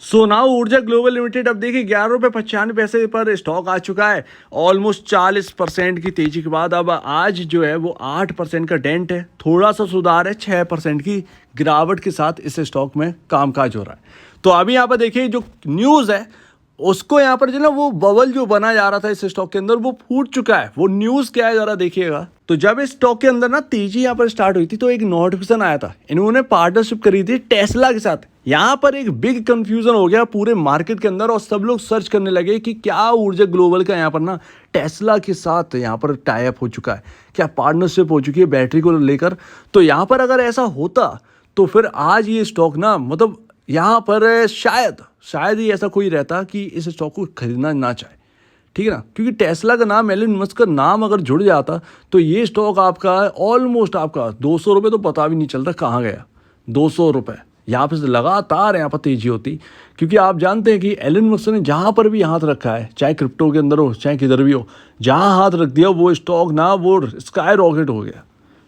So now ऊर्जा global limited अब देखिए 11 रुपये 95 पैसे पर स्टॉक आ चुका है। ऑलमोस्ट 40% की तेजी के बाद अब आज जो है वो 8% का डेंट है, थोड़ा सा सुधार है, 6% की गिरावट के साथ इस स्टॉक में कामकाज हो रहा है। तो अभी यहाँ पर देखिए जो न्यूज़ है उसको यहाँ पर जो ना वो बबल जो बना जा रहा था इस स्टॉक के अंदर वो फूट चुका है। वो न्यूज़ क्या है जरा देखिएगा। तो जब इस स्टॉक के अंदर ना तेजी यहाँ पर स्टार्ट हुई थी तो एक नोटिफिकेशन आया था, इन्होंने पार्टनरशिप करी थी टेस्ला के साथ। यहाँ पर एक बिग कंफ्यूजन हो गया पूरे मार्केट के अंदर और सब लोग सर्च करने लगे कि क्या ऊर्जा ग्लोबल का यहाँ पर ना टेस्ला के साथ यहाँ पर टाई अप हो चुका है, क्या पार्टनरशिप हो चुकी है बैटरी को लेकर। तो यहाँ पर अगर ऐसा होता तो फिर आज ये स्टॉक ना मतलब यहाँ पर शायद ही ऐसा कोई रहता कि इस स्टॉक को खरीदना ना चाहे, ठीक है ना। क्योंकि टेस्ला का नाम, एलन मस्क का नाम अगर जुड़ जाता तो ये स्टॉक आपका ऑलमोस्ट आपका 200 रुपये तो पता भी नहीं चलता कहाँ गया। 200 रुपये यहाँ पे लगातार यहाँ पर तेजी होती, क्योंकि आप जानते हैं कि एलन मस्क ने जहाँ पर भी हाथ रखा है, चाहे क्रिप्टो के अंदर हो चाहे किधर भी हो, जहाँ हाथ रख दिया वो स्टॉक ना वो स्काई रॉकेट हो गया,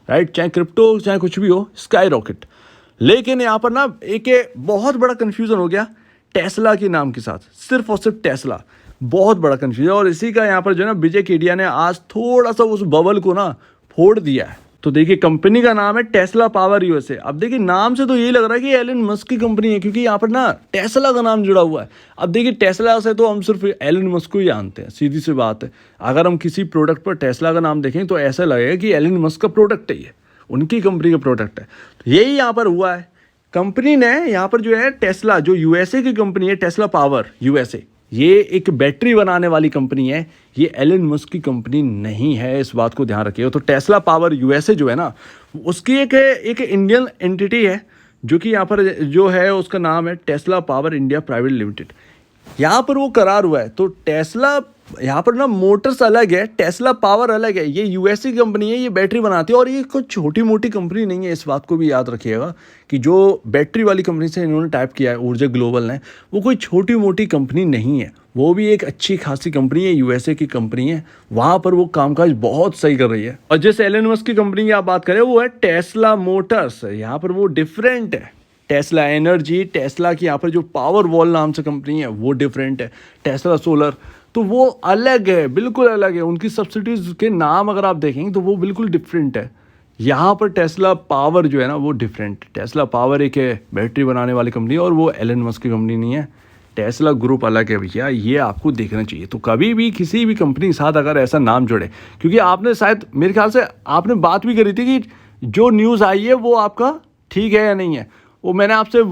राइट। चाहे क्रिप्टो चाहे कुछ भी हो, स्काई रॉकेट। लेकिन यहाँ पर ना एक बहुत बड़ा कन्फ्यूज़न हो गया टेस्ला के नाम के साथ, सिर्फ और सिर्फ टेस्ला, बहुत बड़ा कन्फ्यूजन। और इसी का यहाँ पर जो है ना विजय केडिया ने आज थोड़ा सा उस बबल को ना फोड़ दिया है। तो देखिए कंपनी का नाम है टेस्ला पावर यूएसए। अब देखिए नाम से तो यही लग रहा है कि एलन मस्क की कंपनी है, क्योंकि यहाँ पर ना टेस्ला का नाम जुड़ा हुआ है। अब देखिए टेस्ला से तो हम सिर्फ एलन मस्क को ही जानते हैं, सीधी सी बात है। अगर हम किसी प्रोडक्ट पर टेस्ला का नाम देखें तो ऐसा लगेगा कि एलन मस्क का प्रोडक्ट है, ये उनकी कंपनी का प्रोडक्ट है। तो यही यहाँ पर हुआ है, कंपनी ने यहाँ पर जो है टेस्ला, जो यूएसए की कंपनी है टेस्ला पावर यूएसए, ये एक बैटरी बनाने वाली कंपनी है, ये एलन मस्क की कंपनी नहीं है, इस बात को ध्यान रखिएगा। तो टेस्ला पावर यूएसए जो है ना उसकी एक इंडियन एंटिटी है, जो कि यहाँ पर जो है उसका नाम है Tesla power India private limited. यहाँ पर वो करार हुआ है। तो टेस्ला यहाँ पर ना मोटर्स अलग है, टेस्ला पावर अलग है। ये यूएसए की कंपनी है, ये बैटरी बनाती है और ये कुछ छोटी मोटी कंपनी नहीं है, इस बात को भी याद रखिएगा कि जो बैटरी वाली कंपनी से इन्होंने टाइप किया है ऊर्जा ग्लोबल ने, वो कोई छोटी मोटी कंपनी नहीं है, वो भी एक अच्छी खासी कंपनी है, यूएसए की कंपनी है। वहाँ पर वो कामकाज बहुत सही कर रही है। और जैसे एलन मस्क की कंपनी की आप बात करें वो है टेस्ला मोटर्स, यहाँ पर वो डिफरेंट है। टेस्ला एनर्जी, टेस्ला की यहाँ पर जो पावर वॉल नाम से कंपनी है वो डिफरेंट है। टेस्ला सोलर तो वो अलग है, बिल्कुल अलग है। उनकी सब्सिडीज के नाम अगर आप देखेंगे तो वो बिल्कुल डिफरेंट है। यहाँ पर टेस्ला पावर जो है ना वो डिफरेंट। टेस्ला पावर एक है बैटरी बनाने वाली कंपनी और वो एलन मस्क की कंपनी नहीं है। टेस्ला ग्रुप अलग है भैया, ये आपको देखना चाहिए। तो कभी भी किसी भी कंपनी के साथ अगर ऐसा नाम जुड़े, क्योंकि आपने शायद मेरे ख्याल से आपने बात भी करी थी कि जो न्यूज़ आई है वो आपका ठीक है या नहीं है, वो मैंने आपसे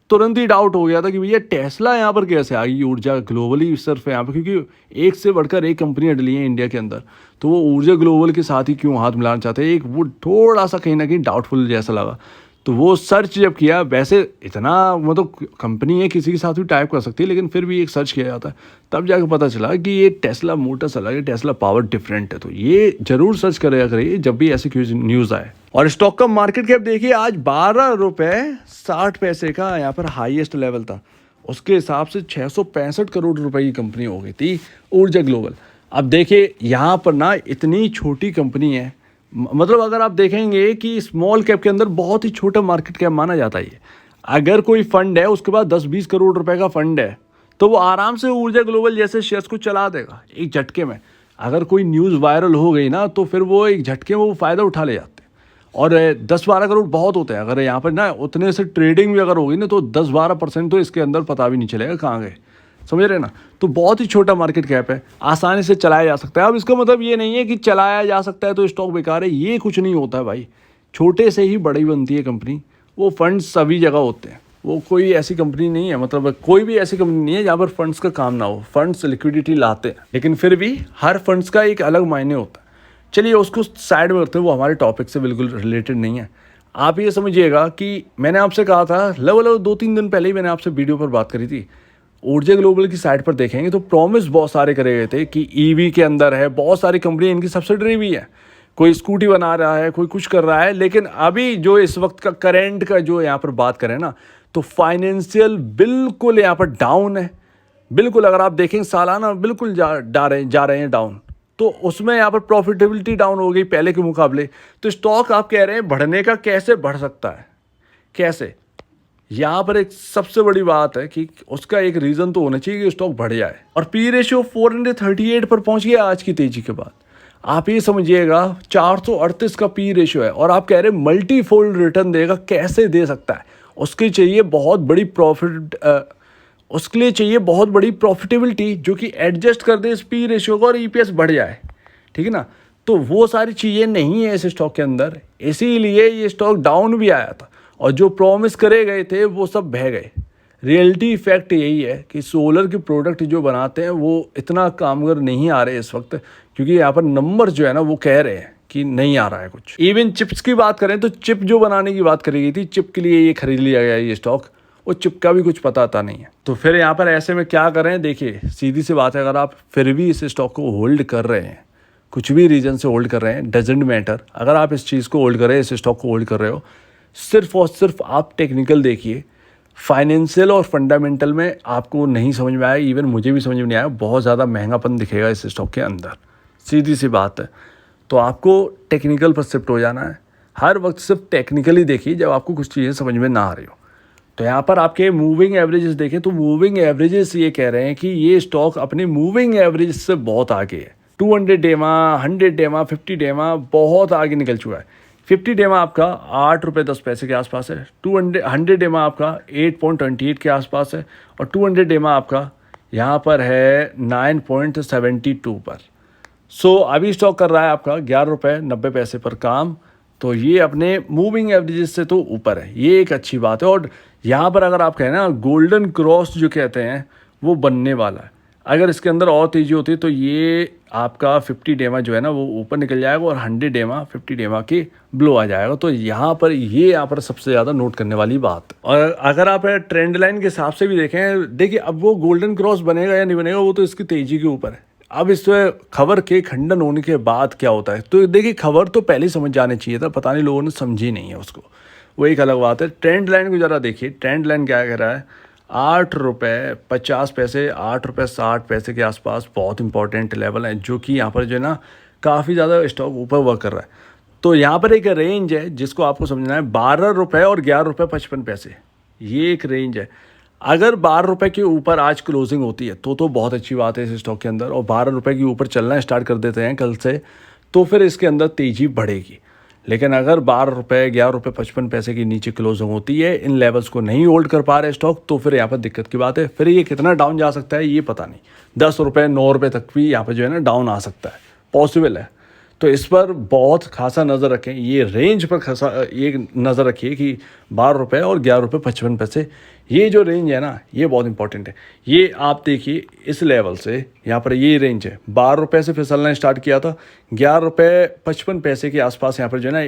तुरंत ही डाउट हो गया था कि भैया टेस्ला यहाँ पर कैसे आ गई। ऊर्जा ग्लोबली सिर्फ है यहाँ पर, क्योंकि एक से बढ़कर एक कंपनियाँ डली हैं इंडिया के अंदर, तो वो ऊर्जा ग्लोबल के साथ ही क्यों हाथ मिलाना चाहते हैं, एक वो थोड़ा सा कहीं ना कहीं डाउटफुल जैसा लगा। तो वो सर्च जब किया, वैसे इतना मतलब कंपनी है किसी के साथ भी टाइप कर सकती है, लेकिन फिर भी एक सर्च किया जाता है, तब जाकर पता चला कि ये टेस्ला मोटर्स अलग है, टेस्ला पावर डिफरेंट है। तो ये जरूर सर्च करिए जब भी ऐसी न्यूज़ आए। और स्टॉक का मार्केट कैप देखिए आज 12 रुपये 60 पैसे का यहाँ पर हाईएस्ट लेवल था, उसके हिसाब से 665 करोड़ रुपए की कंपनी हो गई थी ऊर्जा ग्लोबल। अब देखिए यहाँ पर ना इतनी छोटी कंपनी है, मतलब अगर आप देखेंगे कि स्मॉल कैप के अंदर बहुत ही छोटा मार्केट कैप माना जाता है ये। अगर कोई फंड है उसके पास 10-20 करोड़ रुपए का फंड है तो वो आराम से ऊर्जा ग्लोबल जैसे शेयर्स को चला देगा एक झटके में। अगर कोई न्यूज़ वायरल हो गई ना तो फिर वो एक झटके में वो फ़ायदा उठा ले जाते हैं। और 10-12 करोड़ बहुत होते हैं। अगर यहाँ पर ना उतने से ट्रेडिंग भी अगर होगी ना तो 10-12% तो इसके अंदर पता भी नहीं चलेगा कहाँ गए, समझ रहे ना। तो बहुत ही छोटा मार्केट कैप है, आसानी से चलाया जा सकता है। अब इसका मतलब ये नहीं है कि चलाया जा सकता है तो स्टॉक बेकार है, ये कुछ नहीं होता है भाई। छोटे से ही बड़ी बनती है कंपनी, वो फंड्स सभी जगह होते हैं। वो कोई ऐसी कंपनी नहीं है, मतलब कोई भी ऐसी कंपनी नहीं है जहाँ पर फंड्स का काम ना हो। फंड्स लिक्विडिटी लाते हैं, लेकिन फिर भी हर फंड्स का एक अलग मायने होता है। चलिए उसको साइड में रखते हैं, वो हमारे टॉपिक से बिल्कुल रिलेटेड नहीं है। आप ये समझिएगा कि मैंने आपसे कहा था लगभग 2-3 दिन पहले ही मैंने आपसे वीडियो पर बात करी थी। ऊर्जा ग्लोबल की साइट पर देखेंगे तो प्रॉमिस बहुत सारे करे गए थे कि ईवी के अंदर है, बहुत सारी कंपनी इनकी सब्सिडरी भी है, कोई स्कूटी बना रहा है, कोई कुछ कर रहा है। लेकिन अभी जो इस वक्त का करंट का जो यहाँ पर बात करें ना तो फाइनेंशियल बिल्कुल यहाँ पर डाउन है। बिल्कुल अगर आप देखेंगे सालाना बिल्कुल जा रहे हैं डाउन। तो उसमें यहाँ पर प्रॉफिटेबिलिटी डाउन हो गई पहले के मुकाबले। तो स्टॉक आप कह रहे हैं बढ़ने का, कैसे बढ़ सकता है, कैसे? यहाँ पर एक सबसे बड़ी बात है कि उसका एक रीज़न तो होना चाहिए कि स्टॉक बढ़ जाए, और पी रेशियो 438 पर पहुंच गया आज की तेजी के बाद। आप ये समझिएगा 438 का पी रेशियो है, और आप कह रहे मल्टी फोल्ड रिटर्न देगा, कैसे दे सकता है? उसके चाहिए बहुत बड़ी प्रॉफिट, उसके लिए चाहिए बहुत बड़ी प्रॉफिटेबिलिटी जो कि एडजस्ट कर दे इस पी रेशियो को और ईपीएस बढ़ जाए, ठीक है ना। तो वो सारी चीज़ें नहीं है इस स्टॉक के अंदर, इसीलिए ये स्टॉक डाउन भी आया था, और जो प्रॉमिस करे गए थे वो सब बह गए। रियलिटी फैक्ट यही है कि सोलर के प्रोडक्ट जो बनाते हैं वो इतना कामगर नहीं आ रहे इस वक्त, क्योंकि यहाँ पर नंबर जो है ना वो कह रहे हैं कि नहीं आ रहा है कुछ। इवन चिप्स की बात करें तो चिप जो बनाने की बात करी गई थी, चिप के लिए ये खरीद लिया गया ये स्टॉक, वो चिप का भी कुछ पता आता नहीं है। तो फिर यहाँ पर ऐसे में क्या करें? देखिए सीधी सी बात है, अगर आप फिर भी इस स्टॉक को होल्ड कर रहे हैं, कुछ भी रीज़न से होल्ड कर रहे हैं, डजेंट मैटर, अगर आप इस चीज़ को होल्ड कर रहे हैं, इस स्टॉक को होल्ड कर रहे हो, सिर्फ और सिर्फ आप टेक्निकल देखिए। फाइनेंशियल और फंडामेंटल में आपको नहीं समझ में आया, इवन मुझे भी समझ में नहीं आया, बहुत ज़्यादा महंगापन दिखेगा इस स्टॉक के अंदर, सीधी सी बात है। तो आपको टेक्निकल पर शिफ्ट हो जाना है, हर वक्त सिर्फ टेक्निकली देखिए जब आपको कुछ चीज़ें समझ में ना आ रही हो। तो यहाँ पर आपके मूविंग एवरेजेस देखें तो मूविंग एवरेजेस ये कह रहे हैं कि ये स्टॉक अपने मूविंग एवरेज से बहुत आगे है। 200 डेमा, 100 डेमा, 50 डेमा बहुत आगे निकल चुका है। 50 डेमा आपका 8 रुपये 10 पैसे के आसपास है, 100 डेमा आपका 8.28 के आसपास है, और 200 डेमा आपका यहाँ पर है 9.72 पर। सो अभी स्टॉक कर रहा है आपका 11 रुपये 90 पैसे पर काम। तो ये अपने मूविंग एवरेजेस से तो ऊपर है, ये एक अच्छी बात है। और यहाँ पर अगर आप कहें ना, गोल्डन क्रॉस जो कहते हैं वो बनने वाला है। अगर इसके अंदर और तेज़ी होती है तो ये आपका 50 डेमा जो है ना वो ऊपर निकल जाएगा, और 100 डेमा 50 डेमा के ब्लो आ जाएगा। तो यहाँ पर सबसे ज़्यादा नोट करने वाली बात। और अगर आप ट्रेंड लाइन के हिसाब से भी देखें, देखिए अब वो गोल्डन क्रॉस बनेगा या नहीं बनेगा वो तो इसकी तेज़ी के ऊपर है। अब इस खबर के खंडन होने के बाद क्या होता है, तो देखिए खबर तो पहले ही समझ जाने चाहिए था, पता नहीं लोगों ने समझी नहीं है उसको, वो एक अलग बात है। ट्रेंड लाइन को ज़रा देखिए, ट्रेंड लाइन क्या कह रहा है? 8 रुपये 50 पैसे, 8 रुपये 60 पैसे के आसपास बहुत इंपॉर्टेंट लेवल है, जो कि यहाँ पर जो है ना काफ़ी ज़्यादा स्टॉक ऊपर वर्क कर रहा है। तो यहाँ पर एक रेंज है जिसको आपको समझना है, 12 रुपये और 11 रुपये 55 पैसे, ये एक रेंज है। अगर 12 रुपये के ऊपर आज क्लोजिंग होती है तो बहुत अच्छी बात है इस स्टॉक के अंदर, और 12 रुपये के ऊपर चलना स्टार्ट कर देते हैं कल से, तो फिर इसके अंदर तेज़ी बढ़ेगी। लेकिन अगर 12 रुपये 11 रुपये 55 पैसे के नीचे क्लोजिंग होती है, इन लेवल्स को नहीं होल्ड कर पा रहे स्टॉक, तो फिर यहाँ पर दिक्कत की बात है। फिर ये कितना डाउन जा सकता है ये पता नहीं, 10 रुपये 9 रुपये तक भी यहाँ पर जो है ना डाउन आ सकता है, पॉसिबल है। तो इस पर बहुत खासा नज़र रखें, ये रेंज पर खासा ये नज़र रखिए कि 12 रुपये और 11 रुपये 55 पैसे, ये जो रेंज है ना ये बहुत इंपॉर्टेंट है। ये आप देखिए इस लेवल से यहाँ पर ये रेंज है, 12 रुपये से फिसलना स्टार्ट किया था, 11 रुपये 55 पैसे के आसपास यहाँ पर जो है ना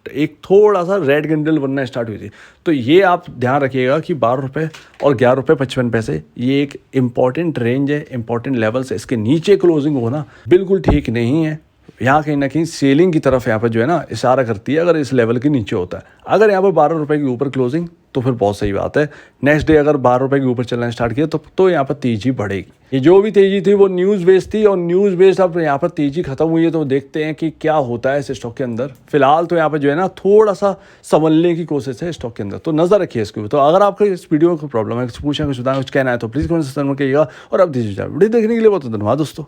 एक थोड़ा सा रेड कैंडल बनना स्टार्ट हुई थी। तो ये आप ध्यान रखिएगा कि 12 रुपये और 11 रुपये 55 पैसे ये एक इंपॉर्टेंट रेंज है, इंपॉर्टेंट लेवल से, इसके नीचे क्लोजिंग होना बिल्कुल ठीक नहीं है। यहाँ कहीं ना कहीं सेलिंग की तरफ यहाँ पर जो है ना इशारा करती है अगर इस लेवल के नीचे होता है। अगर यहाँ पर 12 रुपये के ऊपर क्लोजिंग तो फिर बहुत सही बात है। नेक्स्ट डे अगर 12 रुपये के ऊपर चलना स्टार्ट किया तो यहाँ पर तेज़ी बढ़ेगी। ये जो भी तेज़ी थी वो न्यूज़ बेस्ड थी, और न्यूज़ बेस्ड अब यहाँ पर तेज़ी खत्म हुई है, तो देखते हैं कि क्या होता है इस स्टॉक के अंदर। फिलहाल तो यहाँ पर जो है ना थोड़ा सा संभलने की कोशिश है स्टॉक के अंदर, तो नज़र रखिए इसके ऊपर। तो अगर आपको इस वीडियो को प्रॉब्लम है, कुछ पूछना कुछ कहना है तो प्लीज़ कमेंट सेक्शन में कहिएगा। और अब वीडियो देखने के लिए बहुत धन्यवाद दोस्तों।